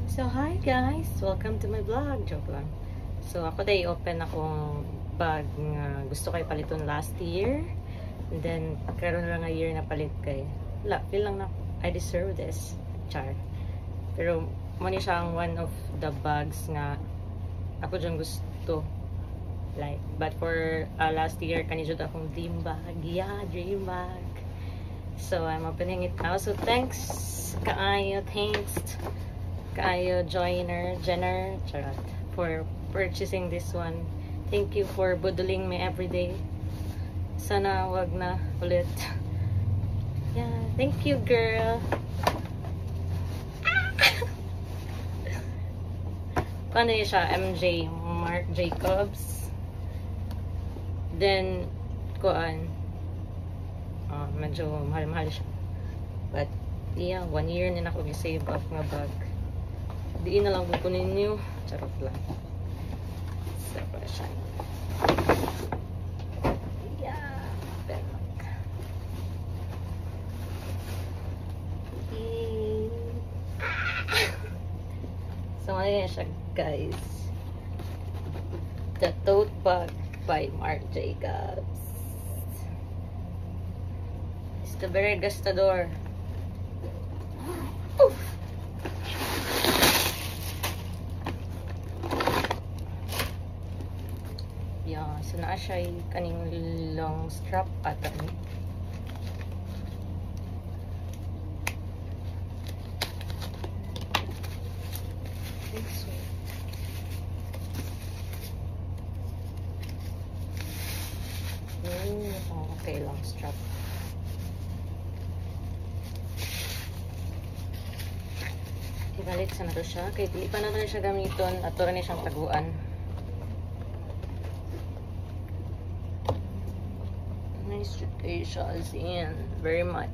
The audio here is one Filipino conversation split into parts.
So, hi guys! Welcome to my vlog. Joke lang. So, ako day open akong bag nga gusto kay paliton last year. And then, karon lang nga year na palit kay. Wala, feel lang na I deserve this. Char. Pero, muna siya ang one of the bags nga ako dyan gusto. Like, but for last year, kanijod akong dream bag. Yeah, dream bag. So, I'm opening it now. So, thanks kaayo. Thanks kaayo Jenner, charot, for purchasing this one. Thank you for budling me everyday. Sana wag na ulit. Yeah, thank you girl. Ano yun siya? MJ, Marc Jacobs. Then, kuan. Medyo mahal-mahal siya. But, yeah, 1 year na ako gi-save up nga bag. Diin na lang kukunin niyo. Charot lang. So, para siya. Yeah. Permak. So, ano yan siya, guys? The Tote Bag by Marc Jacobs. It's the very gastador. Oof. Yeah, so naa siya kaning long strap ata ni. Okay, long strap. Ibalit sa na to siya. Kaya pili pa na to siya gamiton. At to rin siyang taguan. Nice suitcase as in. Very much.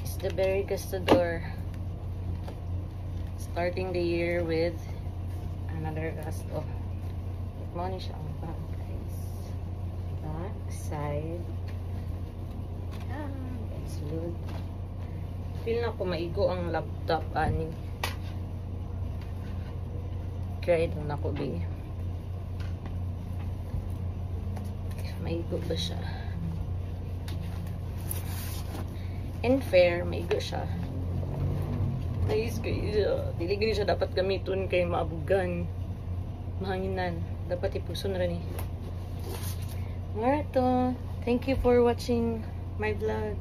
It's the very gastador. Starting the year with another gasto. Money siya ang back, guys. Back side. It's good. Feel na ko maigo ang laptop ani. Try doon ako be. Maigo ba siya? And fair, maigo siya. Nice guys. Dili gani siya dapat gamiton kay maabugan. Mahanginan. Dapat ipuson rin eh. Alright to. Thank you for watching my vlog.